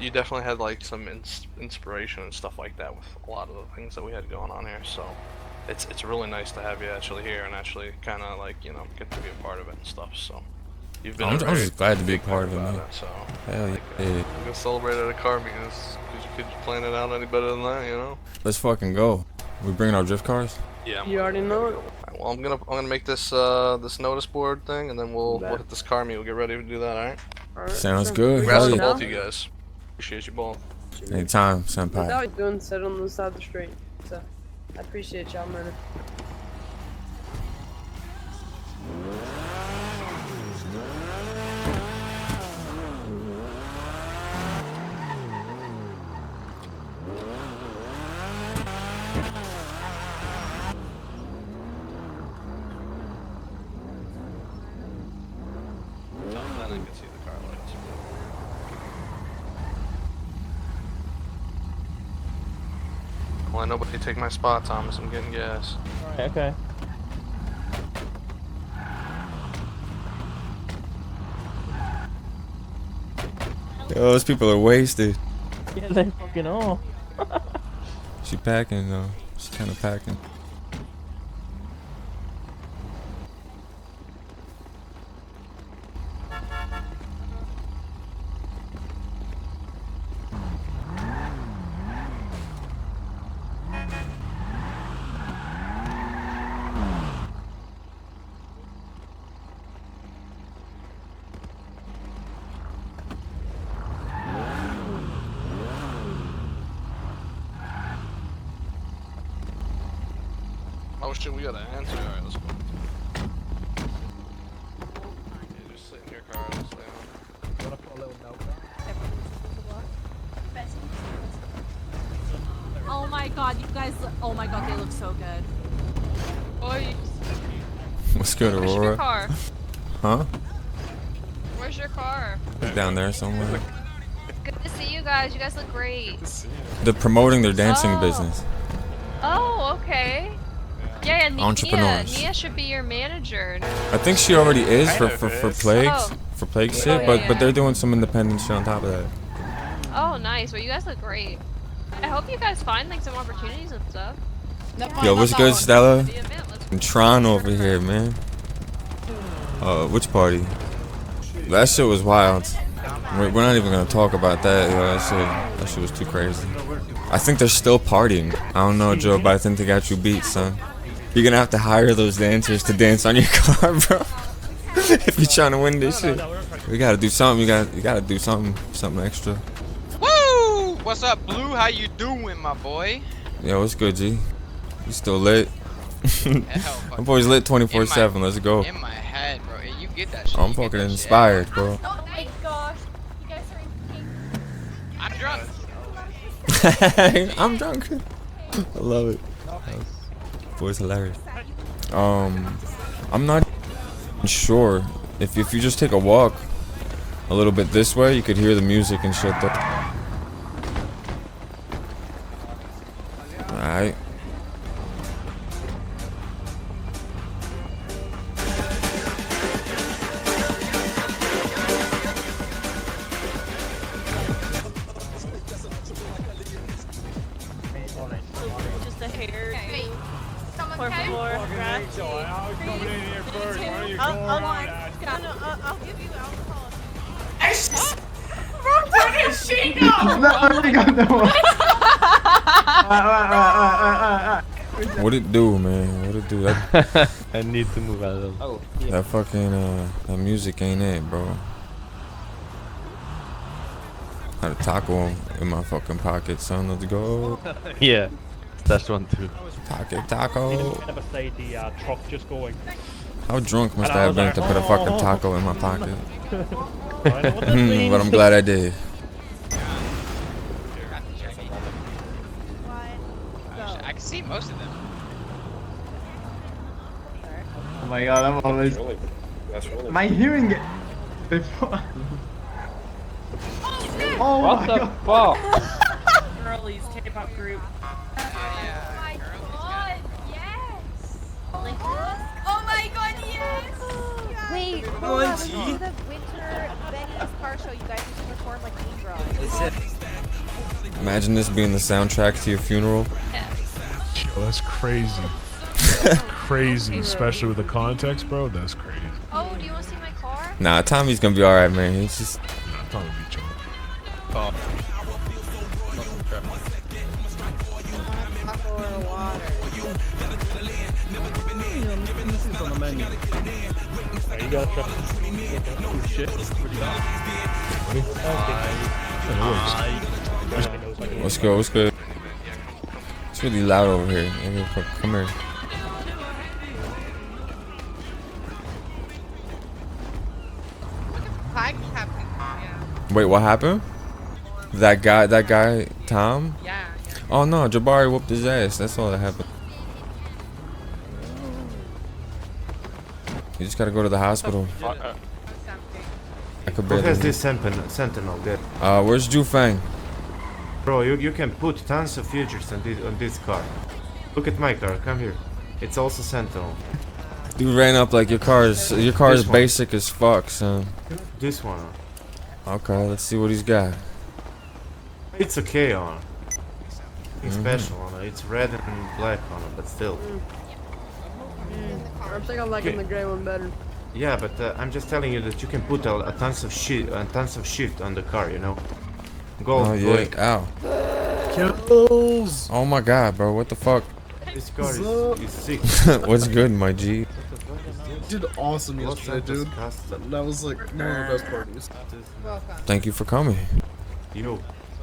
you definitely had like some inspiration and stuff like that with a lot of the things that we had going on here. So it's really nice to have you actually here and actually kind of like get to be a part of it and stuff. So you've been. I'm just glad to be a part of it, man. So Hell like, yeah. we're gonna celebrate at a car meeting. Could you plan it out any better than that? You know. Let's fucking go. We bringing our drift cars? Yeah. You already know it. Right, well, I'm gonna make this this notice board thing, and then we'll hit this car meet. We'll get ready to do that. All right. Alright, Sounds sure. good. Congrats Hell to yeah. both you guys. Appreciate you both. Anytime, senpai. All you're doing sit on the side of the street. So I appreciate y'all, man. Then I can see the car lights. Well, nobody take my spot, Thomas. I'm getting gas. Okay. Yo, those people are wasted. Yeah, they fucking are. She packing though. She's kind of packing. Oh shit, we gotta answer. Alright, let's go. Yeah, just sit in your car and stay on. Wanna put a little note Oh my god, you guys, oh my god, they look so good. Oi, What's good, where's your Aurora? car? Huh? Where's your car? Down there somewhere. Good to see you guys. You guys look great. They're promoting their dancing Oh. business. Oh, okay. Yeah, Nia. Entrepreneurs. Nia should be your manager. I think she already is for plagues, Oh. for plague Oh, shit, yeah. but they're doing some independent shit on top of that. Oh, nice. Well, you guys look great. I hope you guys find like some opportunities and stuff. Yo, what's good, Stella? Be a man. Let's I'm trying over here, man. Which party? That shit was wild. We're not even gonna talk about that. Yo, that shit was too crazy. I think they're still partying. I don't know, Joe, but I think they got you beat, son. You're gonna have to hire those dancers to dance on your car, bro. If you're trying to win this shit, we gotta do something. You gotta do something extra. Woo! What's up, Blue? How you doing, my boy? Yo, what's good, G? You still lit? Hell, My boy's lit 24/7. Let's go. In my head, bro. Hey, you get that shit. I'm you get fucking that shit. inspired, bro. Oh my gosh, you guys are I'm drunk. I'm drunk. I love it. Boy's hilarious. I'm not sure if you just take a walk a little bit this way, you could hear the music and shit though. Alright. just a hair. Someone Por came? favor, I'll give you alcohol. What it do, man? What it do? That, I need to move out of Oh, that fucking that music ain't it, bro. Had a taco in my fucking pocket, son. Let's go. Yeah, that's one too. Taco. Never say the truck just going. How drunk must And I I have was been like, to put a fucking "Oh." taco in my pocket? I know what that means. But I'm glad I did. I can see most of them. Oh my god, I'm always. My hearing. Oh What my the god. fuck? Girlies, K-pop group. Yeah, God, yes. Oh my god, yes! Wait, Going the winter Benny's car show you guys used to perform like Mean Girls. Imagine this being the soundtrack to your funeral. Yo, that's crazy. Crazy, especially with the context, bro. That's crazy. Oh, do you want to see my car? Nah, Tommy's gonna be alright, man. He's just. Nah, probably be joking. Yeah, you gotta try. Oh shit. What's good? What's good? It's really loud over here. Come here. Wait, what happened? That guy, Tom? Yeah. Oh no, Jabari whooped his ass. That's all that happened. You just gotta go to the hospital. I could Who has barely. this sentinel there? Where's Jufang? Bro, you can put tons of features on this car. Look at my car, come here. It's also sentinel. Dude ran up like your car is This one. basic as fuck, son. This one. Okay, let's see what he's got. It's okay on. Nothing special on it. It's red and black on it, but still. I think I'm liking the gray one better. Yeah, but I'm just telling you that you can put a tons of shift on the car, you know. Gold, Oh yeah, like, ow. Kills. Oh my god, bro, what the fuck? this car is sick. What's good, my G? Did awesome yesterday, dude. Custom. That was like one of the best parties. Thank you for coming. You.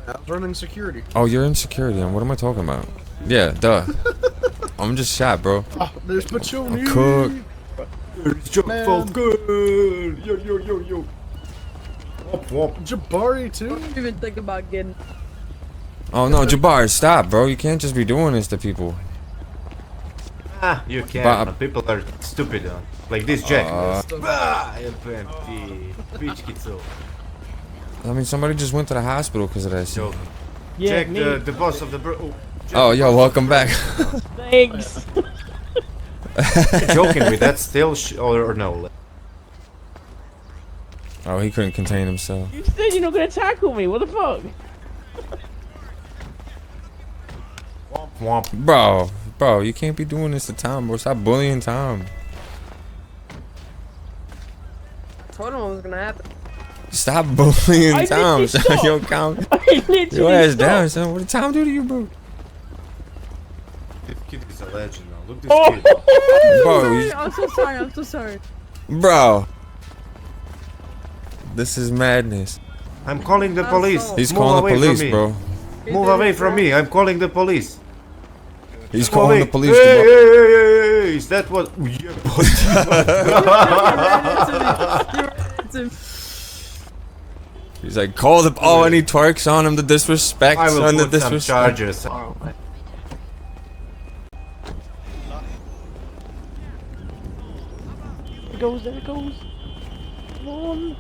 I was running security. Oh, you're in security, and what am I talking about? Yeah, duh. I'm just shot, bro. Oh, there's Pachoni. I'm cooked. It's just felt good. Yo, yo, yo, yo. Womp, womp. Jabari too. Don't even think about getting. Oh no, Jabari, stop, bro. You can't just be doing this to people. Ah, you can. But- People are stupid. Like this Jack. FMP. Pički cu. I mean, somebody just went to the hospital because of that shit. Joke. Jack, the boss of the Oh, yo, welcome back. Thanks. joking with that still or no? Oh, he couldn't contain himself. You said you're not gonna tackle me. What the fuck? Womp. Bro, you can't be doing this to Tom, bro. Stop bullying Tom. I told him what was gonna happen. Stop bullying I Tom, literally son. stopped. Yo, calm I literally your ass stopped. down, son. What did Tom do to you, bro? This kid is a legend now. Look this Oh. kid. Bro, you- I'm so sorry. I'm so sorry. Bro. This is madness. I'm calling the police. He's Move calling the away from police, me. bro. Move away from me. I'm calling the police. He's Move calling away. the police. Hey, to- hey, hey, hey, hey. Is that what? Yeah, He's like, call the. Oh, and he twerks on him. The disrespect. I will son, the put some disrespect. charges. There it goes. There it goes. Come on.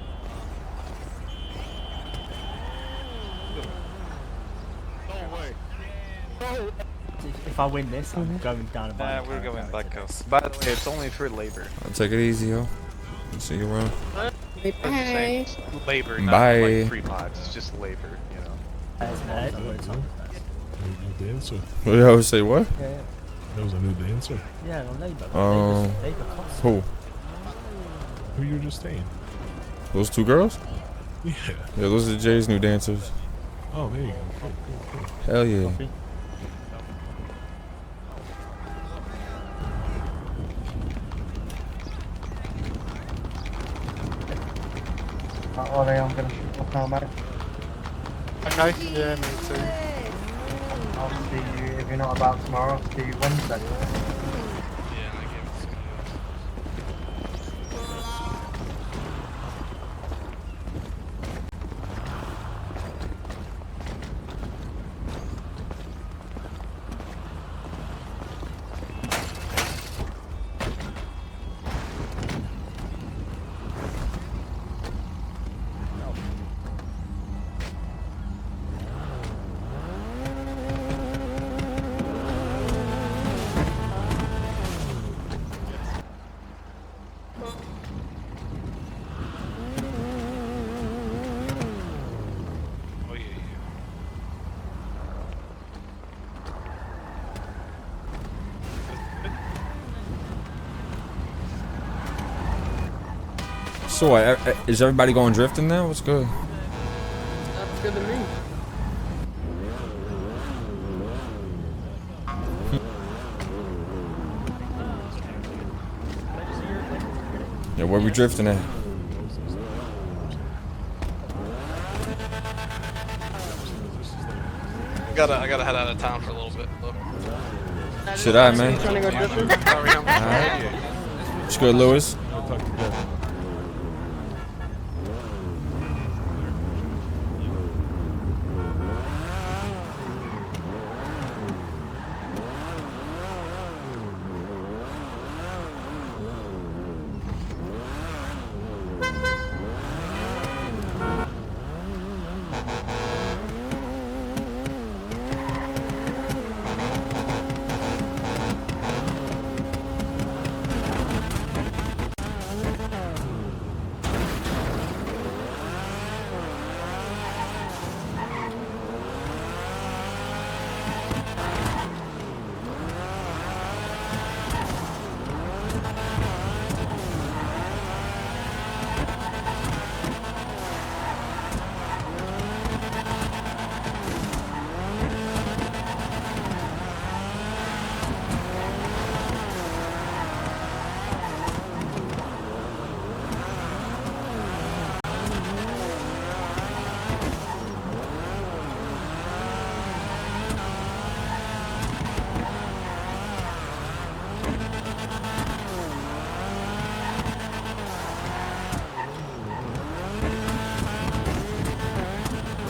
If I win this, I'm going down a bike. We're going back house. By the way, it's only for labor. I'll take it easy, yo. I'll see you around. Bye. Labor, not Bye. like free pods. It's just labor, you know. New dancer. Yo, say what? That was a new dancer. Yeah, on Labour. Um, Who? Who you were just saying? Those two girls? Yeah. Yeah, those are Jay's new dancers. Oh, there you go. Cool, cool, cool. Hell yeah. Oh, I'm gonna shoot off now, mate. Okay, yeah, me too. I'll see you, if you're not about tomorrow, I'll see you Wednesday. So what, is everybody going drifting now? What's good? That's good to me. Yeah, where we drifting at? I gotta head out of town for a little bit. Look. Shit, alright, man. Trying to go drifting? Alright. What's good, Lewis?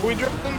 We drifting?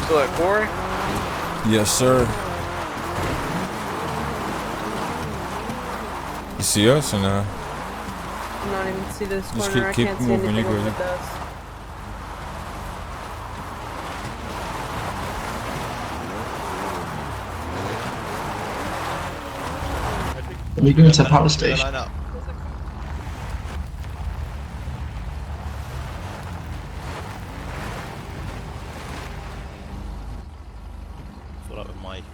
Still at quarry? Yes, sir. You see us or not? I'm not even see this Just corner. I keep can't see moving, anything you're over the good. dust. We're going to the power station. What up with Mike?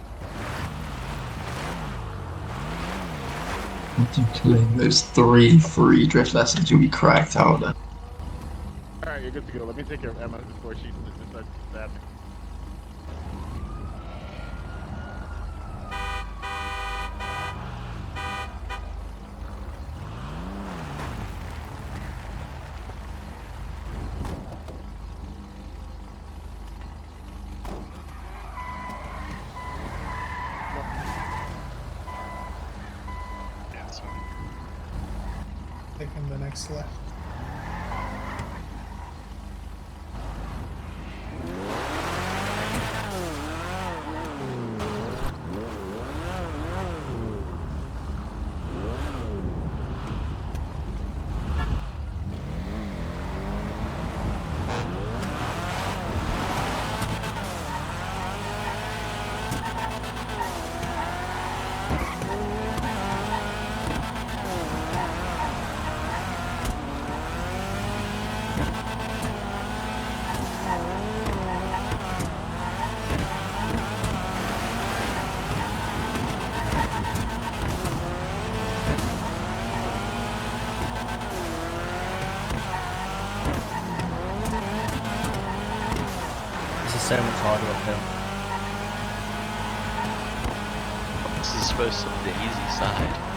Those three free drift lessons, you'll be cracked out then. Alright, you're good to go. Let me take care of Emma before she starts stabbing. on the next left. This is so much harder uphill. This is supposed to be the easy side.